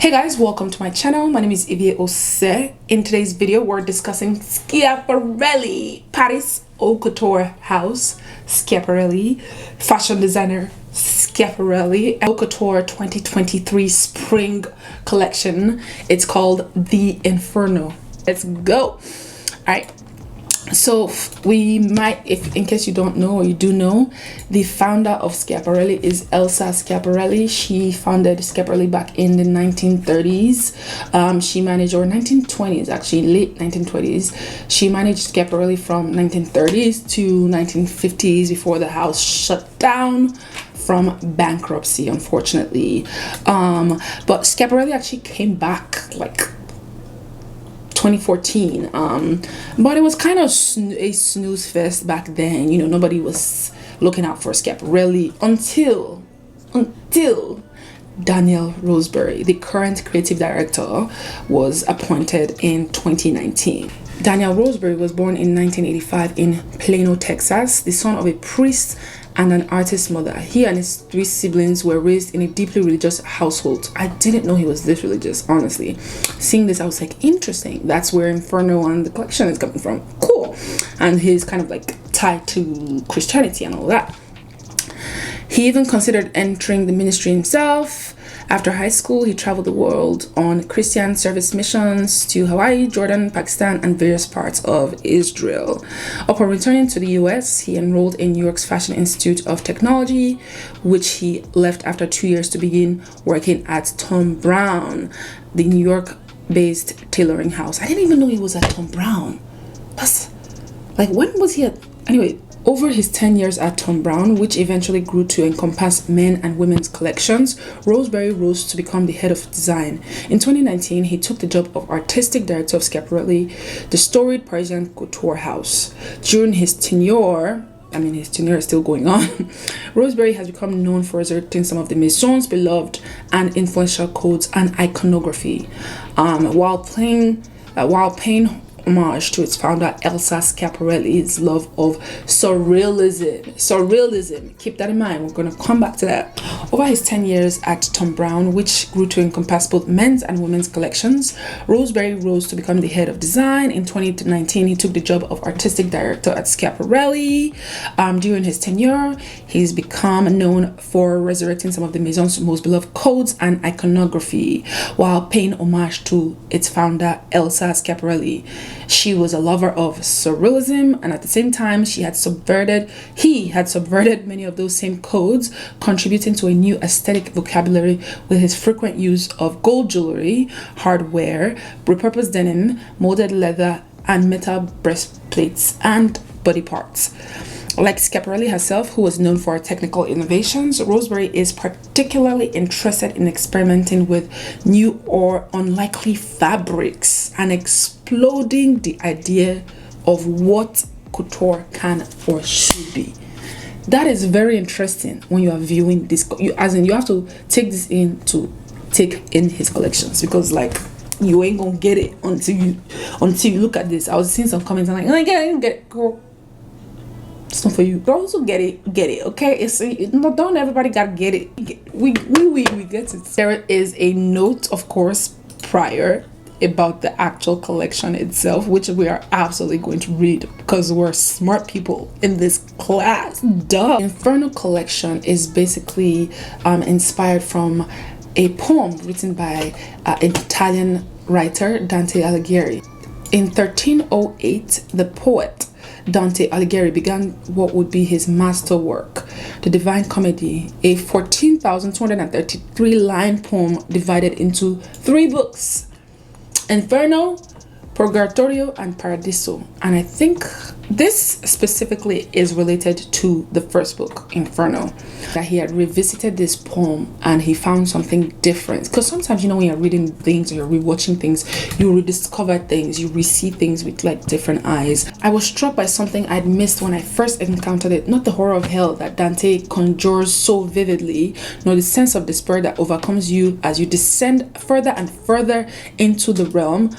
Hey guys, welcome to my channel. My name is Ivie Ose. In today's video, we're discussing Schiaparelli, Paris Haute Couture house, Schiaparelli, fashion designer Schiaparelli, Haute Couture 2023 spring collection. It's called the Inferno. Let's go. All right. So we might, if in case you don't know or you do know, the founder of Schiaparelli is Elsa Schiaparelli. She founded Schiaparelli back in the 1930s. She managed, or 1920s actually, late 1920s. She managed Schiaparelli from 1930s to 1950s before the house shut down from bankruptcy, unfortunately. But Schiaparelli actually came back like 2014, but it was kind of a snooze fest back then. You know, nobody was looking out for Schiaparelli until Daniel Roseberry, the current creative director, was appointed in 2019. Daniel Roseberry was born in 1985 in Plano, Texas, the son of a priest and an artist mother. He and his three siblings were raised in a deeply religious household. I didn't know he was this religious, honestly. Seeing this, I was like, interesting. That's where Inferno and the collection is coming from. Cool. And he's kind of like tied to Christianity and all that. He even considered entering the ministry himself. After high school, he traveled the world on Christian service missions to Hawaii, Jordan, Pakistan, and various parts of Israel. Upon returning to the US, he enrolled in New York's Fashion Institute of Technology, which he left after 2 years to begin working at Thom Browne, the New York-based tailoring house. I didn't even know he was at Thom Browne. That's like, when was he at? Anyway, over his 10 years at Thom Browne, which eventually grew to encompass men and women's collections, Roseberry rose to become the head of design. In 2019, he took the job of artistic director of Schiaparelli, the storied Parisian couture house. During his tenure, his tenure is still going on, Roseberry has become known for resurrecting some of the Maison's beloved and influential codes and iconography, while paying homage to its founder Elsa Schiaparelli's love of surrealism. Keep that in mind. We're going to come back to that. Over his 10 years at Thom Browne, which grew to encompass both men's and women's collections, Roseberry rose to become the head of design. In 2019, he took the job of artistic director at Schiaparelli. During his tenure, he's become known for resurrecting some of the Maison's most beloved codes and iconography, while paying homage to its founder Elsa Schiaparelli. She was a lover of surrealism, and at the same time, he had subverted many of those same codes, contributing to a new aesthetic vocabulary with his frequent use of gold jewelry, hardware, repurposed denim, molded leather, and metal breastplates and body parts. Like Schiaparelli herself, who was known for her technical innovations, Roseberry is particularly interested in experimenting with new or unlikely fabrics and exploding the idea of what couture can or should be. That is very interesting when you are viewing this. You have to take this in to take in his collections, because like, you ain't gonna get it until you look at this. I was seeing some comments and like, I get it, girl. It's not for you. Girls who get it, okay? It's don't everybody gotta get it. We get it. There is a note, of course, prior about the actual collection itself, which we are absolutely going to read because we're smart people in this class. Duh. The Inferno collection is basically inspired from a poem written by an Italian writer, Dante Alighieri. In 1308, the poet Dante Alighieri began what would be his masterwork, the Divine Comedy, a 14,233 line poem divided into 3 books: Inferno, Purgatorio, and Paradiso. And I think this specifically is related to the first book, Inferno, that he had revisited this poem and he found something different. Because sometimes, you know, when you're reading things or you're rewatching things, you rediscover things, you receive things with like different eyes. I was struck by something I'd missed when I first encountered it, not the horror of hell that Dante conjures so vividly, nor the sense of despair that overcomes you as you descend further and further into the realm,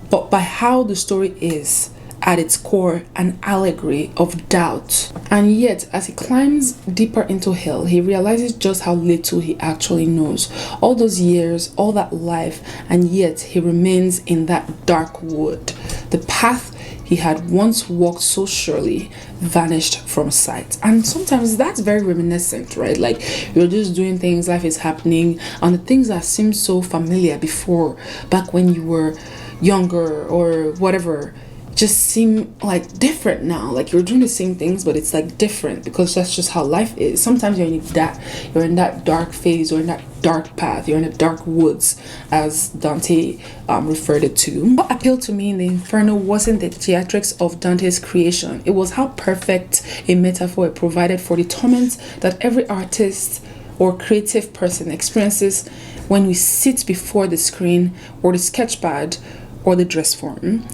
but by how the story is at its core an allegory of doubt. And yet, as he climbs deeper into hell, he realizes just how little he actually knows. All those years, all that life, and yet he remains in that dark wood. The path he had once walked so surely vanished from sight. And sometimes that's very reminiscent, right? Like, you're just doing things, life is happening, and the things that seemed so familiar before, back when you were younger or whatever, just seem like different now. Like, you're doing the same things, but it's like different, because that's just how life is. Sometimes you're in that dark phase, or in that dark path, you're in the dark woods, as Dante referred it to. What appealed to me in the Inferno wasn't the theatrics of Dante's creation. It was how perfect a metaphor it provided for the torment that every artist or creative person experiences when we sit before the screen or the sketchpad or the dress form,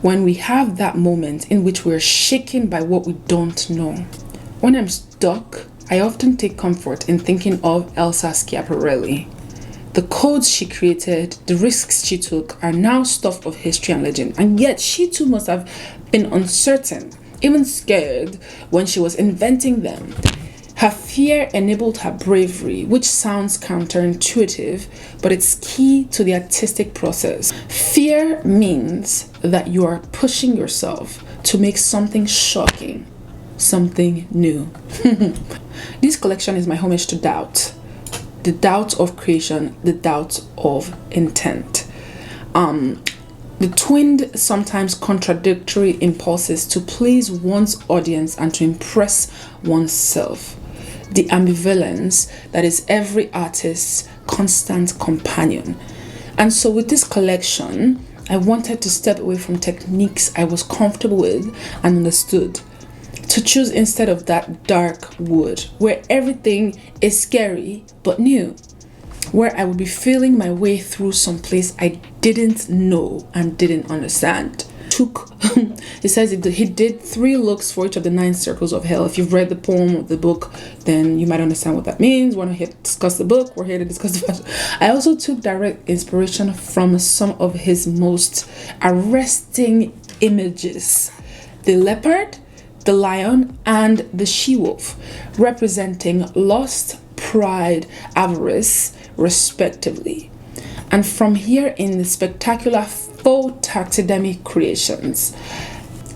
when we have that moment in which we're shaken by what we don't know. When I'm stuck, I often take comfort in thinking of Elsa Schiaparelli. The codes she created, the risks she took, are now stuff of history and legend, and yet she too must have been uncertain, even scared, when she was inventing them. Her fear enabled her bravery, which sounds counterintuitive, but it's key to the artistic process. Fear means that you are pushing yourself to make something shocking, something new. This collection is my homage to doubt. The doubt of creation, the doubt of intent. The twinned, sometimes contradictory impulses to please one's audience and to impress oneself. The ambivalence that is every artist's constant companion. And so with this collection, I wanted to step away from techniques I was comfortable with and understood, to choose instead of that dark wood where everything is scary but new, where I would be feeling my way through some place I didn't know and didn't understand. He says he did 3 looks for each of the 9 circles of hell. If you've read the poem or the book, then you might understand what that means. We're not here to discuss the book, we're here to discuss the fashion. I also took direct inspiration from some of his most arresting images: the leopard, the lion, and the she-wolf, representing lust, pride, avarice, respectively. And from here in the spectacular faux taxidermy creations,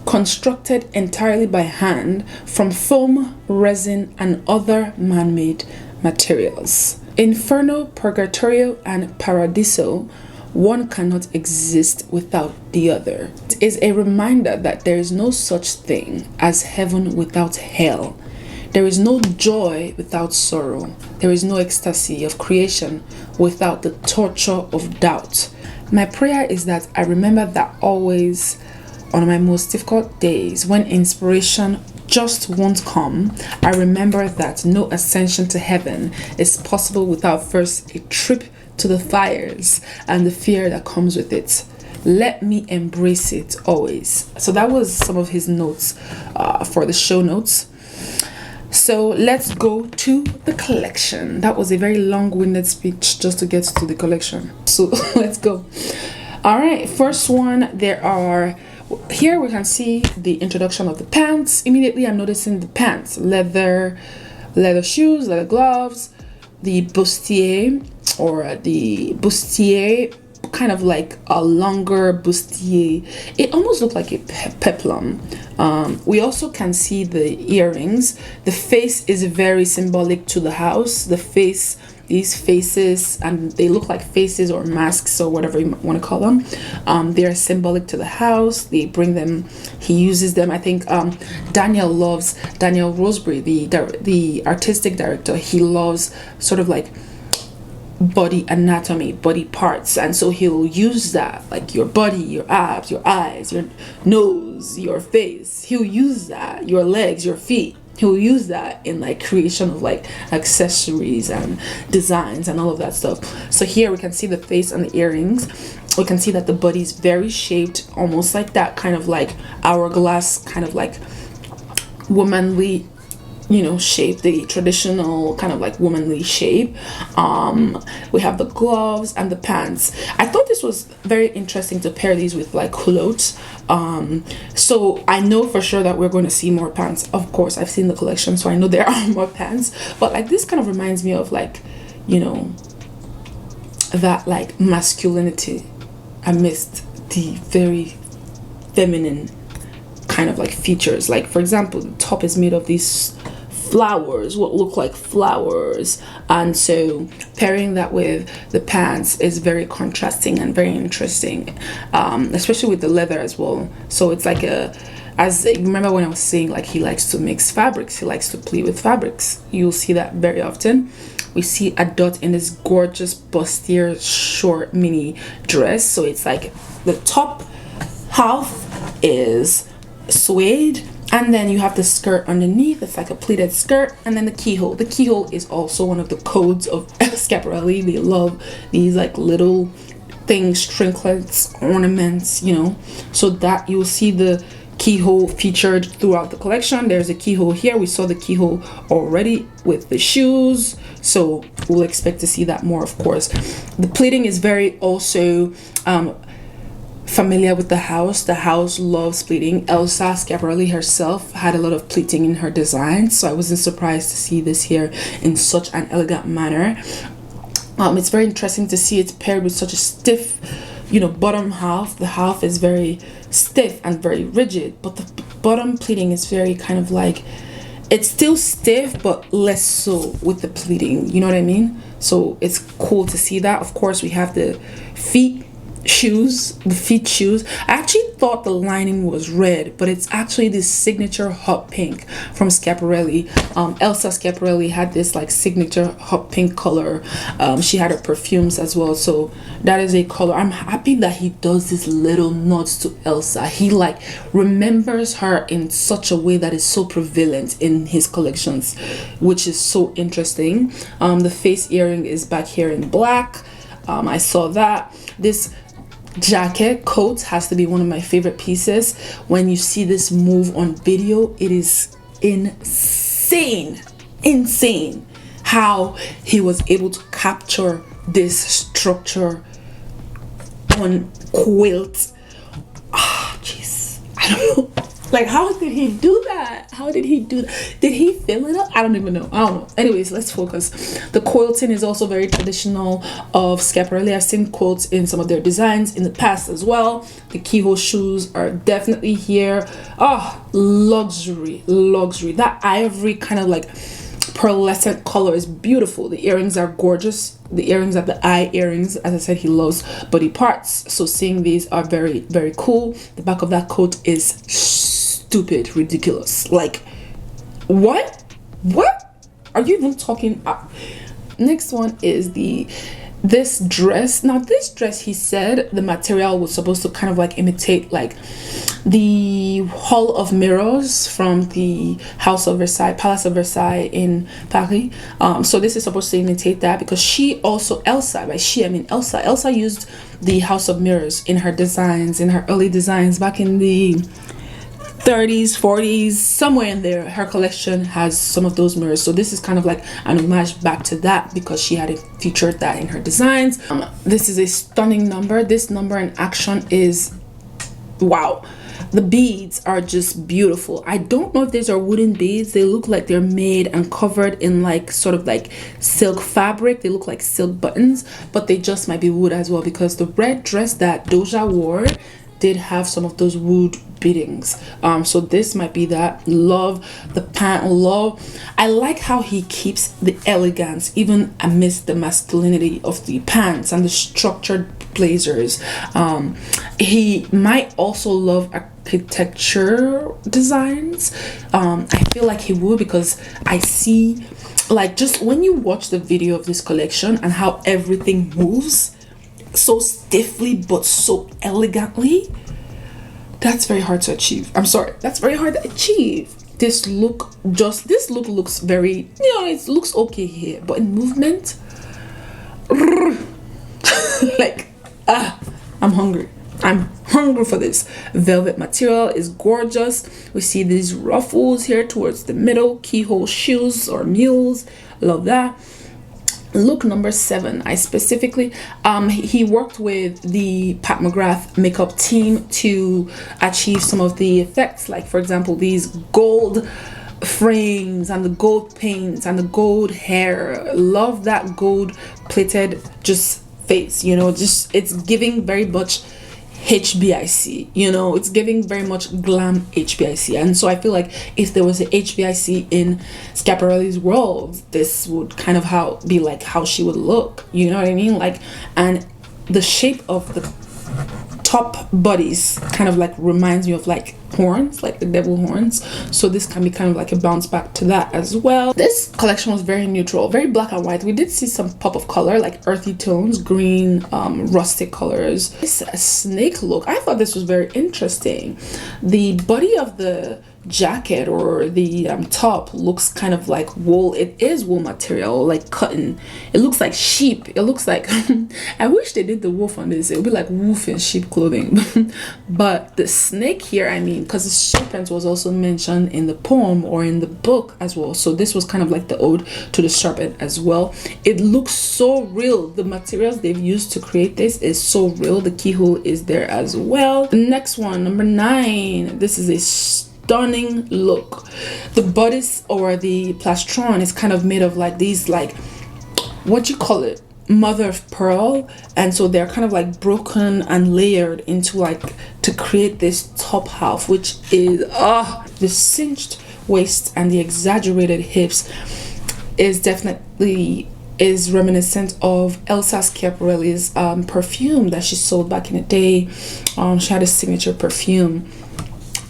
constructed entirely by hand from foam, resin, and other man-made materials. Inferno, Purgatorio, and Paradiso, one cannot exist without the other. It is a reminder that there is no such thing as heaven without hell. There is no joy without sorrow. There is no ecstasy of creation without the torture of doubt. My prayer is that I remember that always on my most difficult days, when inspiration just won't come. I remember that no ascension to heaven is possible without first a trip to the fires and the fear that comes with it. Let me embrace it always. So that was some of his notes for the show notes. So let's go to the collection. That was a very long-winded speech just to get to the collection. So let's go. All right, first one, here we can see the introduction of the pants. Immediately I'm noticing the pants, leather shoes, leather gloves, the bustier, kind of like a longer bustier. It almost looked like a peplum. We also can see the earrings. The face is very symbolic to the house. These faces, and they look like faces or masks or whatever you want to call them. They are symbolic to the house. They bring them, he uses them. I think Daniel Roseberry, the artistic director. He loves sort of like body anatomy, body parts, and so he'll use that, like your body, your abs, your eyes, your nose, your face. He'll use that, your legs, your feet. He'll use that in like creation of like accessories and designs and all of that stuff. So here we can see the face and the earrings. We can see that the body is very shaped, almost like that kind of like hourglass, kind of like womanly you know, shape, the traditional kind of like womanly shape. We have the gloves and the pants. I thought this was very interesting to pair these with like culottes. So I know for sure that we're going to see more pants. Of course, I've seen the collection, so I know there are more pants, but like this kind of reminds me of like, you know, that like masculinity amidst the very feminine kind of like features. Like for example, the top is made of these flowers, what look like flowers, and so pairing that with the pants is very contrasting and very interesting, especially with the leather as well. So it's like as remember when I was saying like he likes to mix fabrics, he likes to play with fabrics. You'll see that very often. We see a dot in this gorgeous bustier short mini dress. So it's like the top half is suede, and then you have the skirt underneath. It's like a pleated skirt, and then the keyhole. The keyhole is also one of the codes of Schiaparelli. They love these like little things, trinklets, ornaments, you know, so that you'll see the keyhole featured throughout the collection. There's a keyhole here. We saw the keyhole already with the shoes, so we'll expect to see that more, of course. The pleating is very also familiar with the house. The house loves pleating. Elsa Schiaparelli herself had a lot of pleating in her designs, so I wasn't surprised to see this here in such an elegant manner. It's very interesting to see it paired with such a stiff, you know, bottom half. The half is very stiff and very rigid, but the bottom pleating is very kind of like, it's still stiff but less so with the pleating, you know what I mean? So it's cool to see that. Of course, we have the feet shoes. I actually thought the lining was red, but it's actually this signature hot pink from Schiaparelli. Elsa Schiaparelli had this like signature hot pink color. She had her perfumes as well, so that is a color. I'm happy that he does this little nods to Elsa. He like remembers her in such a way that is so prevalent in his collections, which is so interesting. The face earring is back here in black. I saw that. This jacket coat has to be one of my favorite pieces. When you see this move on video, it is insane how he was able to capture this structure on quilt. Jeez, I don't know, like how did he do that? Did he fill it up? I don't even know. I don't know. Anyways, let's focus. The quilting is also very traditional of Schiaparelli. I've seen quilts in some of their designs in the past as well. The keyhole shoes are definitely here. Luxury. That ivory kind of like pearlescent color is beautiful. The earrings are gorgeous. The earrings are the eye earrings. As I said, he loves body parts, so seeing these are very, very cool. The back of that coat is stupid ridiculous. Like what are you even talking about? Next one is this dress. Now this dress, he said the material was supposed to kind of like imitate like the Hall of Mirrors from the Palace of Versailles in Paris. So this is supposed to imitate that, because she also, Elsa, by she I mean Elsa used the House of Mirrors in her designs, in her early designs back in the 30s, 40s, somewhere in there. Her collection has some of those mirrors, so this is kind of like an homage back to that, because she had featured that in her designs. This is a stunning number. This number in action is wow. The beads are just beautiful. I don't know if these are wooden beads. They look like they're made and covered in like sort of like silk fabric. They look like silk buttons, but they just might be wood as well, because the red dress that Doja wore did have some of those wood beadings. So this might be that. Love the pant. I like how he keeps the elegance even amidst the masculinity of the pants and the structured blazers. He might also love architecture designs. I feel like he would, because I see like, just when you watch the video of this collection and how everything moves so stiffly but so elegantly, that's very hard to achieve. I'm sorry, that's very hard to achieve. This look looks very, you know, it looks okay here, but in movement, like I'm hungry. I'm hungry for this. Velvet material is gorgeous. We see these ruffles here towards the middle. Keyhole shoes or mules. Love that. Look number 7, I specifically he worked with the Pat McGrath makeup team to achieve some of the effects, like for example these gold frames and the gold paints and the gold hair. Love that gold plated just face, you know, just it's giving very much HBIC, you know, it's giving very much glam HBIC. And so I feel like if there was a HBIC in Schiaparelli's world, this would kind of be like how she would look, you know what I mean? Like, and the shape of the top bodies kind of like reminds me of like horns, like the devil horns. So this can be kind of like a bounce back to that as well. This collection was very neutral, very black and white. We did see some pop of color, like earthy tones, green, rustic colors. This snake look, I thought this was very interesting. The body of the jacket or the top looks kind of like wool. It is wool material, like cotton. It looks like sheep. It looks like I wish they did the wolf on this. It would be like wolf in sheep clothing. But the snake here, I mean, because the serpent was also mentioned in the poem or in the book as well, so this was kind of like the ode to the serpent as well. It looks so real. The materials they've used to create this is so real. The keyhole is there as well. The next one, number 9, this is a stunning look. The bodice or the plastron is kind of made of like these, like, what you call it, mother of pearl, and so they're kind of like broken and layered into like to create this top half, which is the cinched waist and the exaggerated hips is definitely reminiscent of Elsa Schiaparelli's perfume that she sold back in the day. She had a signature perfume.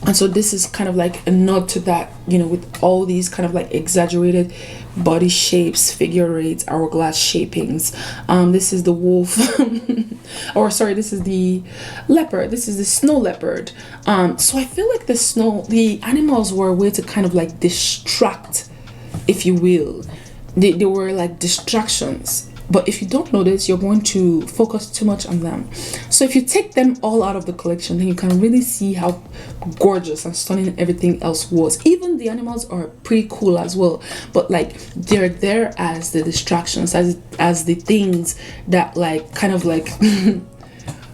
And so this is kind of like a nod to that, you know, with all these kind of like exaggerated body shapes, figure eights, hourglass shapings. This is the wolf, or sorry, this is the leopard. This is the snow leopard. So I feel like the animals were a way to kind of like distract, if you will. They were like distractions. But if you don't notice, you're going to focus too much on them. So if you take them all out of the collection, then you can really see how gorgeous and stunning everything else was. Even the animals are pretty cool as well, but like they're there as the distractions, as the things that like kind of like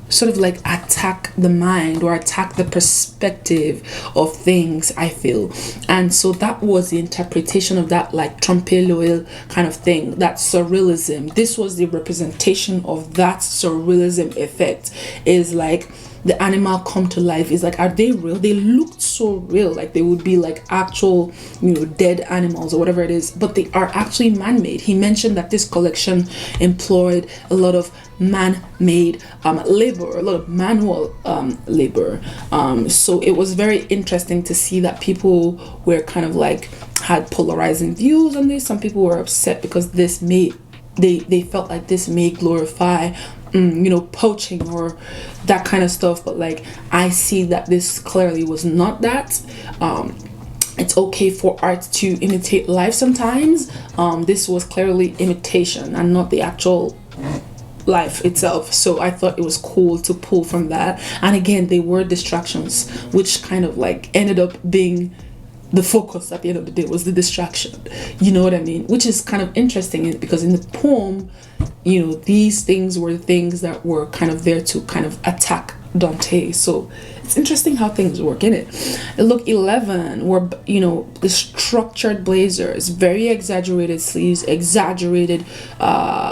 sort of like attack the mind or attack the perspective of things, I feel. And so that was the interpretation of that like trompe l'oeil kind of thing, that surrealism. This was the representation of that surrealism effect, is like the animal come to life. Is like, are they real? They looked so real, like they would be like actual, you know, dead animals or whatever it is, but they are actually man-made. He mentioned that this collection employed a lot of man-made labor, a lot of manual labor. So it was very interesting to see that people were kind of like had polarizing views on this. Some people were upset because this may they felt like this may glorify you know, poaching or that kind of stuff, but like I see that this clearly was not that. It's okay for art to imitate life sometimes. This was clearly imitation and not the actual life itself. So I thought it was cool to pull from that. And again, they were distractions, which kind of like ended up being the focus at the end of the day, was the distraction, you know what I mean? Which is kind of interesting because in the poem, you know, these things were things that were kind of there to kind of attack Dante. So it's interesting how things work in it. Look 11 were, you know, the structured blazers, very exaggerated sleeves, exaggerated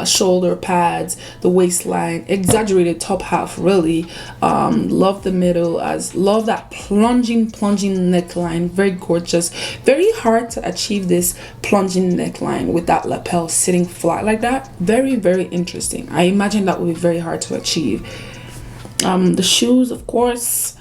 shoulder pads, the waistline, exaggerated top half, really. Love the middle, love that plunging neckline, very gorgeous. Very hard to achieve this plunging neckline with that lapel sitting flat like that. Very, very interesting. I imagine that would be very hard to achieve. The shoes, of course.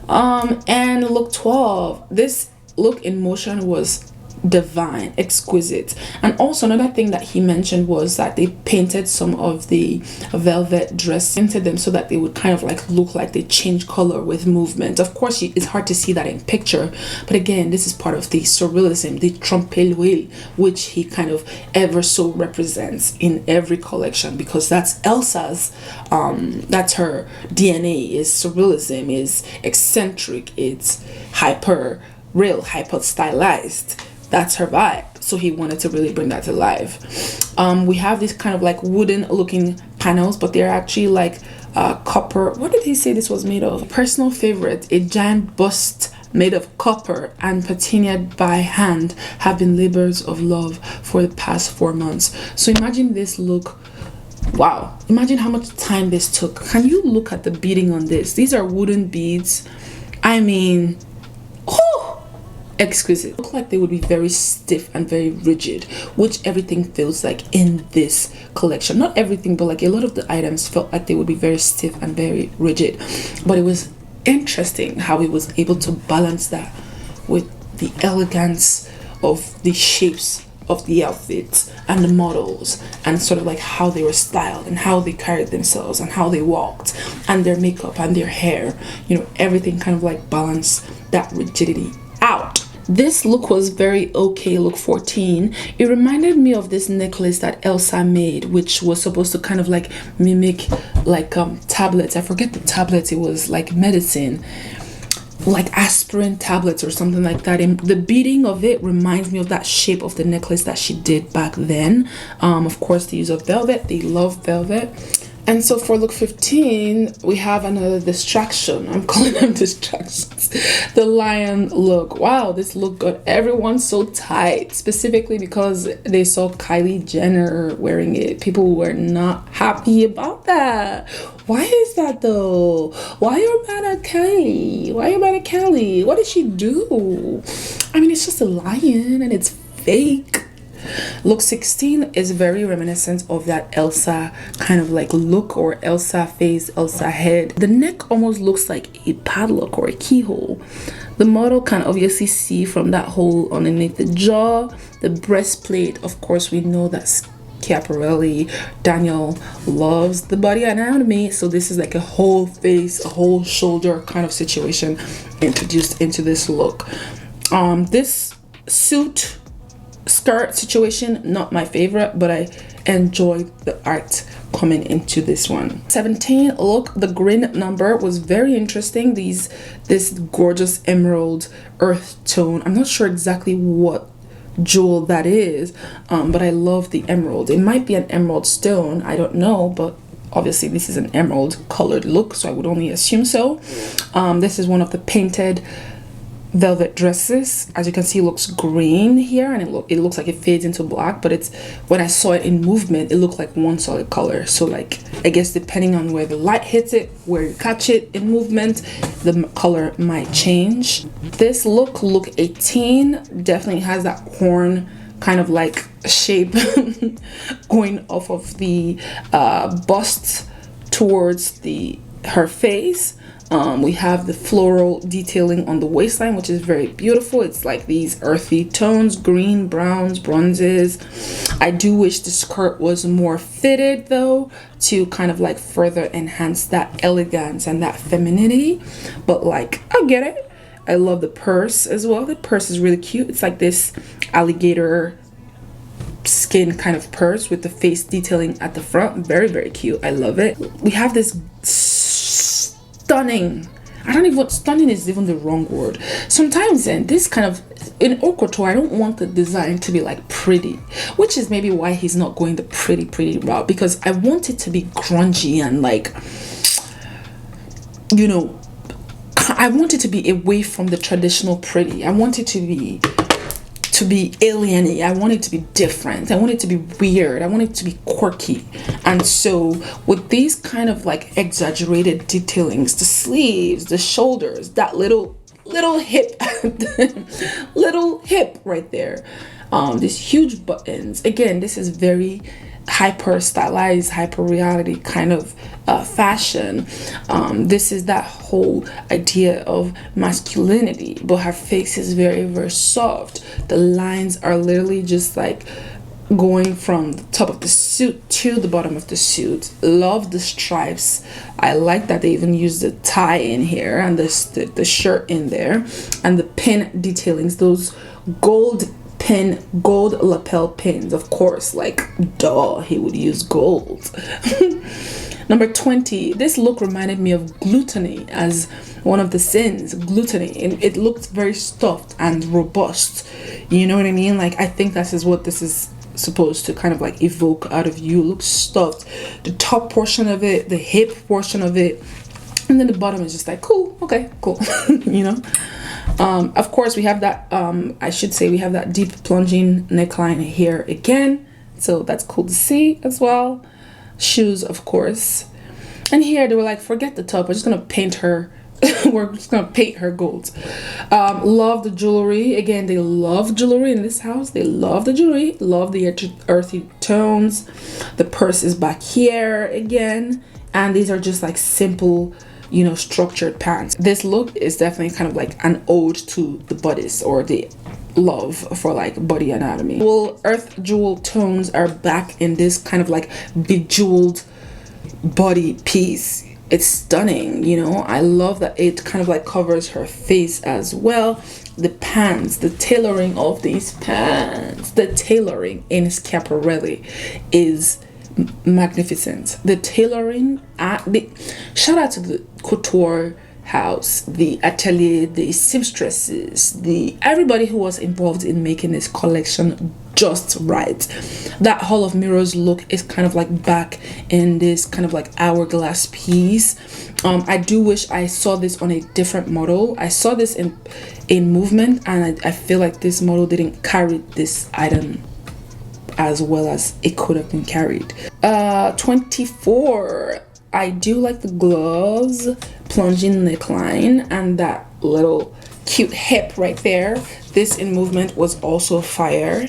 And look 12, this look in motion was divine, exquisite. And also another thing that he mentioned was that they painted some of the velvet dress, painted them so that they would kind of like look like they change color with movement. Of course, it's hard to see that in picture, but again, this is part of the surrealism, the trompe-l'oeil, which he kind of ever so represents in every collection, because that's Elsa's that's her DNA, is surrealism, is eccentric, it's hyper real, hyper stylized. That's her vibe. So he wanted to really bring that to life. We have these kind of like wooden looking panels, but they're actually like copper. What did he say this was made of? Personal favorite, a giant bust made of copper and patinaed by hand, have been labors of love for the past 4 months. So imagine this look. Wow, imagine how much time this took. Can you look at the beading on this? These are wooden beads. I mean, exquisite. Look like they would be very stiff and very rigid, which everything feels like in this collection. Not everything, but like a lot of the items felt like they would be very stiff and very rigid. But it was interesting how he was able to balance that with the elegance of the shapes of the outfits and the models, and sort of like how they were styled and how they carried themselves and how they walked, and their makeup and their hair, you know, everything kind of like balanced that rigidity out. This look was very okay, look 14. It reminded me of this necklace that Elsa made, which was supposed to kind of like mimic like tablets. I forget the tablets. It was like medicine, like aspirin tablets or something like that. And the beading of it reminds me of that shape of the necklace that she did back then. Of course, the use of velvet. They love velvet. And so for look 15, we have another distraction. I'm calling them distractions. The lion look. Wow, this look got everyone so tight, specifically because they saw Kylie Jenner wearing it. People were not happy about that. Why is that though? Why are you mad at Kylie? Why are you mad at Kylie? What did she do? I mean, it's just a lion and it's fake. Look 16 is very reminiscent of that Elsa kind of like look, or Elsa face, Elsa head. The neck almost looks like a padlock or a keyhole. The model can obviously see from that hole underneath the jaw. The breastplate, of course, we know that Schiaparelli, Daniel, loves the body anatomy, so this is like a whole face, a whole shoulder kind of situation introduced into this look. This suit skirt situation, not my favorite, but I enjoyed the art coming into this one. 17, look, the green number was very interesting. This gorgeous emerald earth tone. I'm not sure exactly what jewel that is, but I love the emerald. It might be an emerald stone, I don't know, but obviously this is an emerald colored look, so I would only assume so. This is one of the painted velvet dresses. As you can see, it looks green here, and it looks like it fades into black, but it's, when I saw it in movement, it looked like one solid color. So like, I guess depending on where the light hits it, where you catch it in movement, the color might change. This look 18, definitely has that horn kind of like shape going off of the bust towards her face. We have the floral detailing on the waistline, which is very beautiful. It's like these earthy tones, green, browns, bronzes. I do wish the skirt was more fitted though, to kind of like further enhance that elegance and that femininity, but like, I get it. I love the purse as well. The purse is really cute. It's like this alligator skin kind of purse with the face detailing at the front. Very, very cute. I love it. We have this stunning, I don't even, stunning is even the wrong word. Sometimes in this kind of, in haute couture, I don't want the design to be like pretty, which is maybe why he's not going the pretty route, because I want it to be grungy and like, you know, I want it to be away from the traditional pretty. I want it to be alien-y. I want it to be different. I want it to be weird. I want it to be quirky. And so with these kind of like exaggerated detailings, the sleeves, the shoulders, that little hip little hip right there, these huge buttons, again, this is very hyper stylized, hyper reality kind of fashion. This is that whole idea of masculinity, but her face is very, very soft. The lines are literally just like going from the top of the suit to the bottom of the suit. Love the stripes. I like that they even use the tie in here and the shirt in there, and the pin detailings, those gold lapel pins, of course, like duh, he would use gold. Number 20, this look reminded me of gluttony as one of the sins. Gluttony, it looked very stuffed and robust, you know what I mean? Like, I think this is what this is supposed to kind of like evoke out of you. It looks stuffed, the top portion of it, the hip portion of it, and then the bottom is just like cool, okay, cool. You know, of course we have that I should say we have that deep plunging neckline here again, so that's cool to see as well. Shoes, of course, and here they were like, forget the top, we're just gonna paint her. We're just gonna paint her gold. Love the jewelry. Again, they love jewelry in this house. They love the jewelry, love the earthy tones. The purse is back here again, and these are just like simple, you know, structured pants. This look is definitely kind of like an ode to the bodice, or the love for like body anatomy. Well, earth jewel tones are back in this kind of like bejeweled body piece. It's stunning, you know. I love that it kind of like covers her face as well. The pants, the tailoring of these pants, the tailoring in Schiaparelli is magnificent. The tailoring shout out to the Couture house, the atelier, the seamstresses, everybody who was involved in making this collection just right. That Hall of Mirrors look is kind of like back in this kind of like hourglass piece. I do wish I saw this on a different model. I saw this in movement, and I feel like this model didn't carry this item as well as it could have been carried. 24, I do like the gloves, plunging neckline, and that little cute hip right there. This in movement was also fire.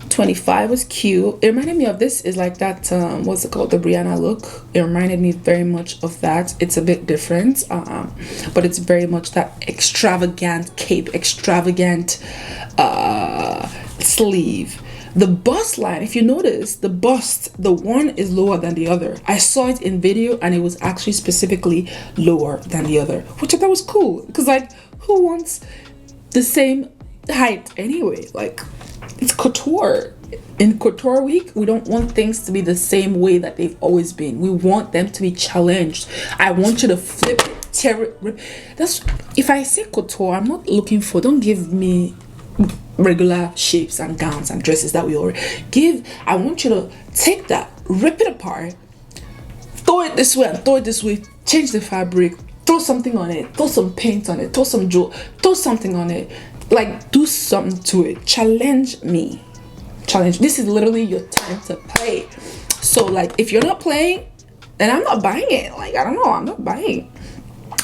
25 was cute. It reminded me of, this is like that what's it called, the Brianna look. It reminded me very much of that. It's a bit different, but it's very much that extravagant cape, extravagant sleeve. The bust line, if you notice, the bust, the one is lower than the other. I saw it in video and it was actually specifically lower than the other, which I thought was cool, because like, who wants the same height anyway? Like, it's couture. In couture week, we don't want things to be the same way that they've always been. We want them to be challenged. I want you to flip it, tear it, rip. That's, if I say couture, I'm not looking for, don't give me regular shapes and gowns and dresses that we already give. I want you to take that, rip it apart, throw it this way and throw it this way, change the fabric, throw something on it, throw some paint on it, throw some jewel, throw something on it, like do something to it. Challenge me. Challenge. This is literally your time to play. So like, if you're not playing, then I'm not buying it. Like, I don't know, I'm not buying.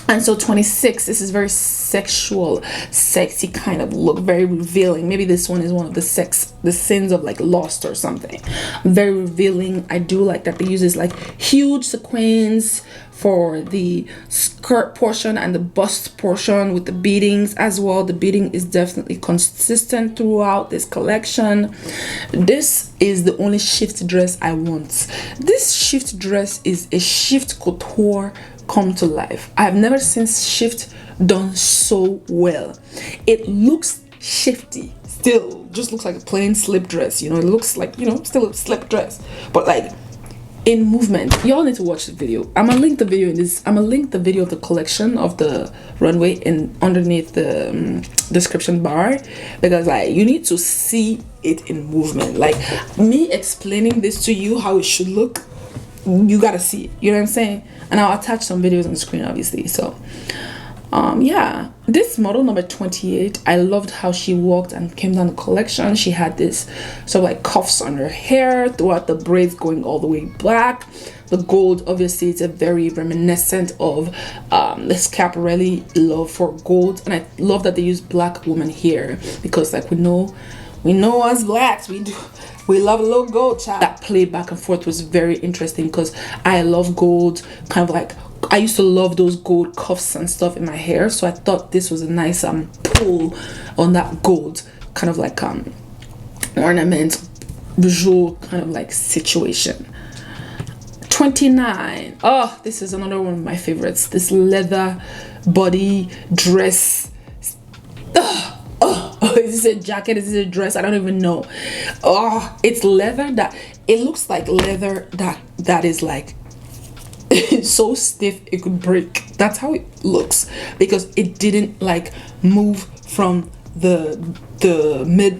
And so 26, this is very sexual, sexy kind of look, very revealing. Maybe this one is one of the sins of like lust or something. Very revealing. I do like that they use this like huge sequins for the skirt portion and the bust portion with the beadings as well. The beading is definitely consistent throughout this collection. This is the only shift dress I want. This shift dress is a shift couture come to life. I have never seen shift done so well. It looks shifty, still just looks like a plain slip dress, you know. It looks like, you know, still a slip dress, but like in movement. Y'all need to watch the video. I'm gonna link the video in this. I'm gonna link the video of the collection of the runway in underneath the description bar, because like, you need to see it in movement. Like, me explaining this to you how it should look, you gotta see it, you know what I'm saying? And I'll attach some videos on the screen, obviously. So yeah, this model number 28, I loved how she walked and came down the collection. She had this sort of like cuffs on her hair throughout, the braids going all the way back. The gold, obviously, it's a very reminiscent of the Schiaparelli love for gold. And I love that they use black woman here, because like we know as blacks, we do We love a little gold, child. That play back and forth was very interesting because I love gold, kind of like, I used to love those gold cuffs and stuff in my hair, so I thought this was a nice pull on that gold, kind of like ornament, bijou kind of like situation. 29. Oh, this is another one of my favorites. This leather body dress. Oh, is this a jacket? Is this a dress? I don't even know. Oh, it's leather that it looks like leather that is like it's so stiff it could break. That's how it looks, because it didn't like move from the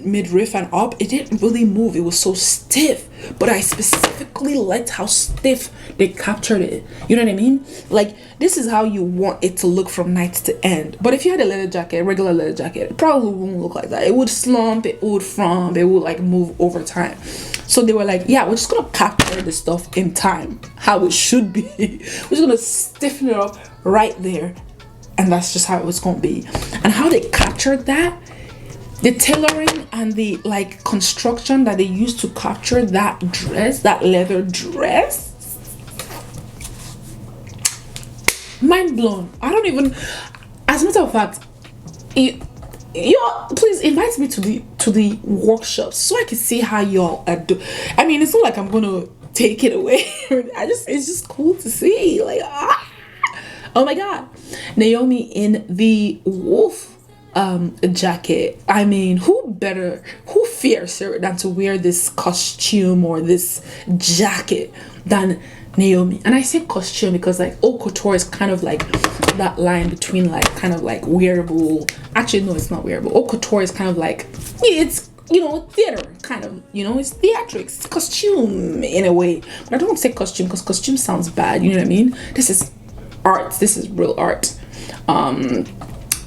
midriff and up. It didn't really move. It was so stiff, but I specifically liked how stiff they captured it. You know what I mean? Like, this is how you want it to look from night to end. But if you had a leather jacket, a regular leather jacket, it probably wouldn't look like that. It would slump, it would frump, it would like move over time. So they were like, yeah, we're just gonna capture the stuff in time how it should be. We're just gonna stiffen it up right there, and that's just how it was gonna be. And how they captured that, the tailoring and the like construction that they used to capture that dress, that leather dress, mind blown. I don't even, as a matter of fact, y'all please invite me to the workshops so I can see how y'all do. I mean, it's not like I'm gonna take it away. It's just cool to see, like, oh my god. Naomi in the wolf jacket. I mean, who fiercer than to wear this costume or this jacket than Naomi? And I say costume because like haute couture is kind of like that line between like kind of like wearable. Actually, no, it's not wearable. Haute couture is kind of like, it's, you know, theater kind of, you know, it's theatrics, it's costume in a way. But I don't say costume because costume sounds bad, you know what I mean? This is art. This is real art.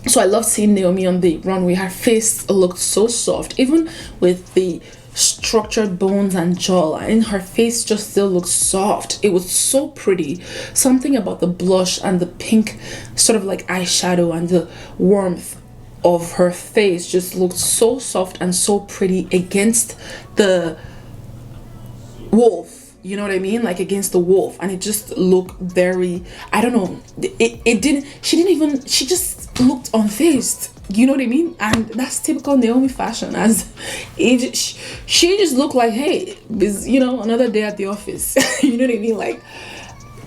So I love seeing Naomi on the runway. Her face looked so soft, even with the structured bones and jawline. Her face just still looked soft. It was so pretty. Something about the blush and the pink sort of like eyeshadow and the warmth of her face just looked so soft and so pretty against the wolf. You know what I mean? Like against the wolf. And it just looked very, I don't know. She just looked unfazed. You know what I mean? And that's typical Naomi fashion. She just looked like, hey, you know, another day at the office. You know what I mean? Like,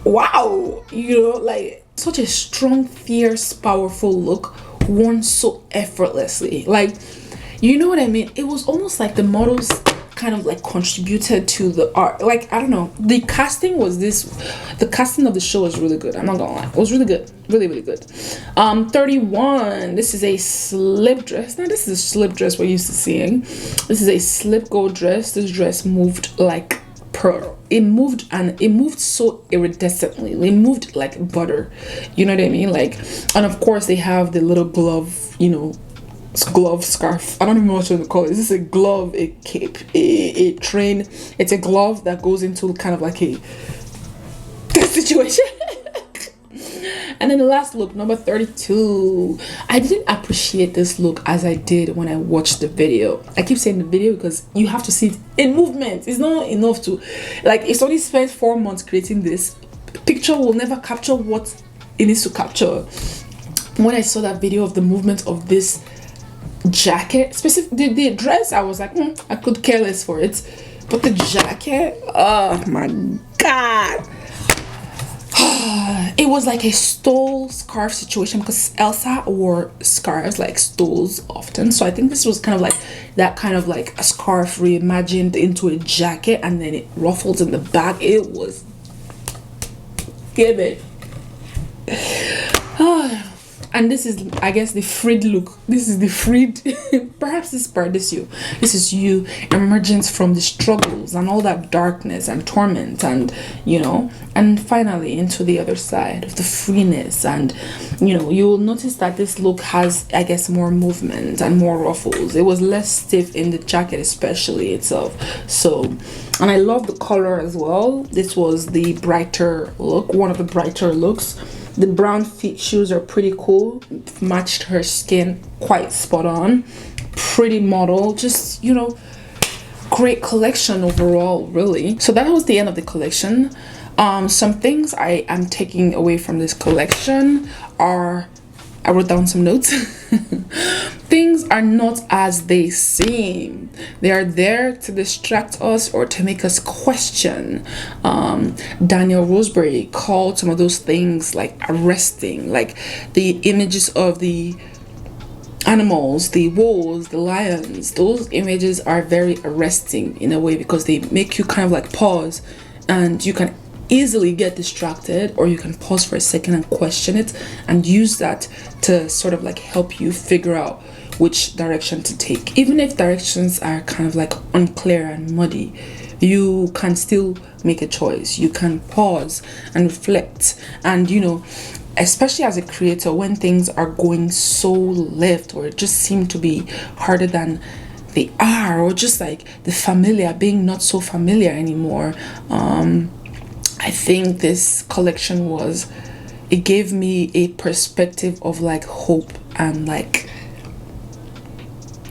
wow. You know, like such a strong, fierce, powerful look worn so effortlessly. Like, you know what I mean? It was almost like the models kind of like contributed to the art. Like, I don't know, the casting of the show was really good. I'm not gonna lie, it was really good, really good. 31. This is a slip dress. Now this is a slip dress we're used to seeing. This is a slip go dress. This dress moved like pearl. It moved so iridescently. It moved like butter, you know what I mean? Like, and of course they have the little glove, you know, glove scarf. I don't even know what to call it. Is this a glove, a cape, a train? It's a glove that goes into kind of like a situation. And then the last look, number 32. I didn't appreciate this look as I did when I watched the video. I keep saying the video because you have to see it in movement. It's not enough to, like, if somebody spent 4 months creating this picture, will never capture what it needs to capture. When I saw that video of the movement of this jacket, the dress, I was like, I could care less for it, but the jacket, oh my god. It was like a stole scarf situation because Elsa wore scarves like stoles often, so I think this was kind of like that, kind of like a scarf reimagined into a jacket and then it ruffles in the back. It was give it. And this is, I guess, the freed look. This is the freed. Perhaps this part, this is you emergence from the struggles and all that darkness and torment, and you know, and finally into the other side of the freeness. And you know, you will notice that this look has, I guess, more movement and more ruffles. It was less stiff in the jacket, especially itself. So, and I love the color as well. This was the brighter look, one of the brighter looks. The brown feet shoes are pretty cool, matched her skin quite spot on. Pretty model, just, you know, great collection overall, really. So that was the end of the collection. Some things I am taking away from this collection are, I wrote down some notes. Things are not as they seem. They are there to distract us or to make us question. Daniel Roseberry called some of those things like arresting, like the images of the animals, the wolves, the lions. Those images are very arresting in a way because they make you kind of like pause, and you can easily get distracted, or you can pause for a second and question it and use that to sort of like help you figure out which direction to take. Even if directions are kind of like unclear and muddy, you can still make a choice. You can pause and reflect. And you know, especially as a creator, when things are going so left or just seem to be harder than they are, or just like the familiar being not so familiar anymore, I think this collection it gave me a perspective of like hope and like,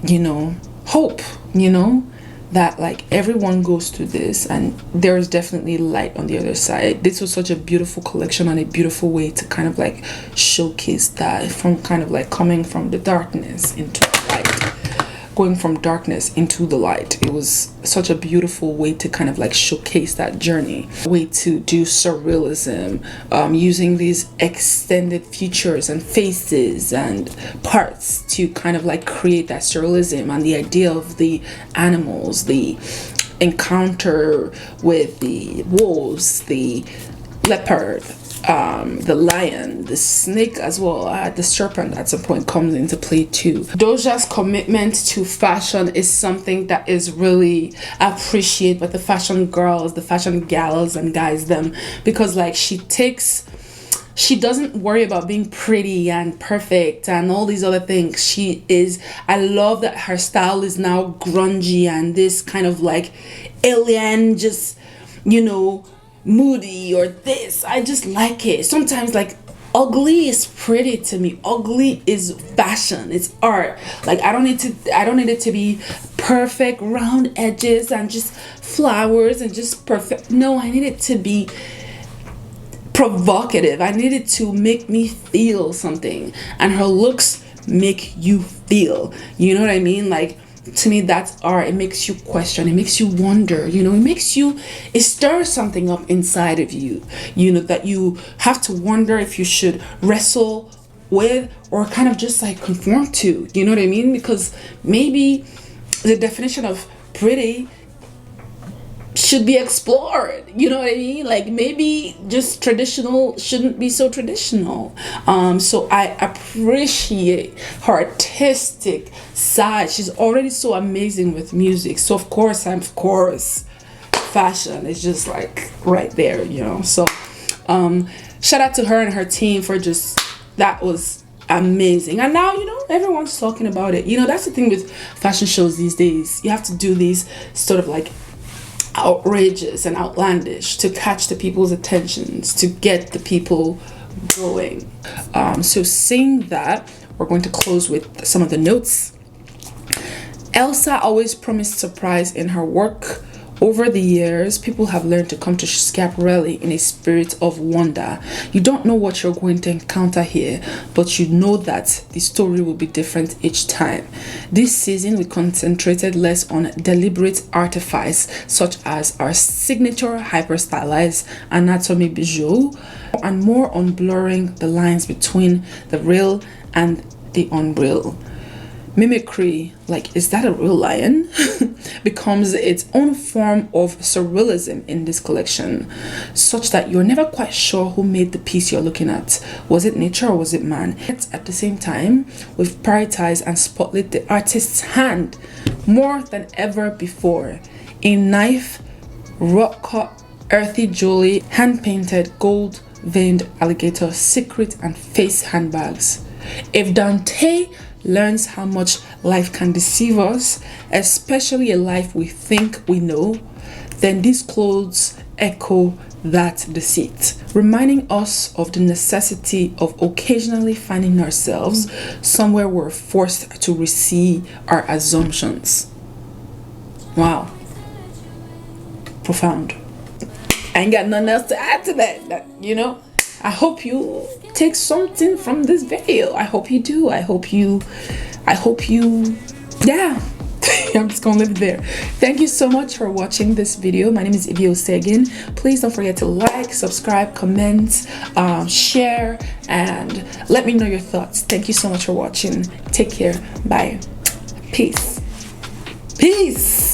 you know, hope, you know, that like everyone goes through this and there's definitely light on the other side. This was such a beautiful collection and a beautiful way to kind of like showcase that, from kind of like coming from the darkness into the light, going from darkness into the light. It was such a beautiful way to kind of like showcase that journey, way to do surrealism, using these extended features and faces and parts to kind of like create that surrealism, and the idea of the animals, the encounter with the wolves, the leopard, the lion, the snake as well, the serpent at some point comes into play too. Doja's commitment to fashion is something that is really appreciated by the fashion girls, the fashion gals and guys them, because like she doesn't worry about being pretty and perfect and all these other things. I love that her style is now grungy and this kind of like alien, just, you know, moody or this. I just like it. Sometimes like ugly is pretty to me. Ugly is fashion. It's art. Like I don't need it to be perfect round edges and just flowers and just perfect. No, I need it to be provocative. I need it to make me feel something, and her looks make you feel, you know what I mean? Like, to me, that's art. It makes you question, it makes you wonder, you know, it stirs something up inside of you, you know, that you have to wonder if you should wrestle with or kind of just like conform to, you know what I mean? Because maybe the definition of pretty should be explored, you know what I mean? Like maybe just traditional shouldn't be so traditional. So I appreciate her artistic side. She's already so amazing with music, so of course fashion is just like right there, you know. So shout out to her and her team for just, that was amazing. And now, you know, everyone's talking about it. You know, that's the thing with fashion shows these days. You have to do these sort of like outrageous and outlandish to catch the people's attentions, to get the people going. So saying that, we're going to close with some of the notes. Elsa always promised surprise in her work. Over the years, people have learned to come to Schiaparelli in a spirit of wonder. You don't know what you're going to encounter here, but you know that the story will be different each time. This season, we concentrated less on deliberate artifice, such as our signature hyper-stylized anatomy bijou, and more on blurring the lines between the real and the unreal. Mimicry, like, is that a real lion? becomes its own form of surrealism in this collection, such that you're never quite sure who made the piece you're looking at. Was it nature or was it man? Yet at the same time, we've prioritized and spotlit the artist's hand more than ever before. A knife, rock cut, earthy jewelry, hand-painted, gold-veined alligator, secret and face handbags. If Dante learns how much life can deceive us, especially a life we think we know, then these clothes echo that deceit, reminding us of the necessity of occasionally finding ourselves somewhere we're forced to recede our assumptions. Wow. profound. I ain't got nothing else to add to that, you know. I hope you take something from this video. I hope you do. I hope you, yeah. I'm just gonna leave it there. Thank you so much for watching this video. My name is Ivy Osegin. Please don't forget to like, subscribe, comment, share, and let me know your thoughts. Thank you so much for watching. Take care. Bye. Peace. Peace.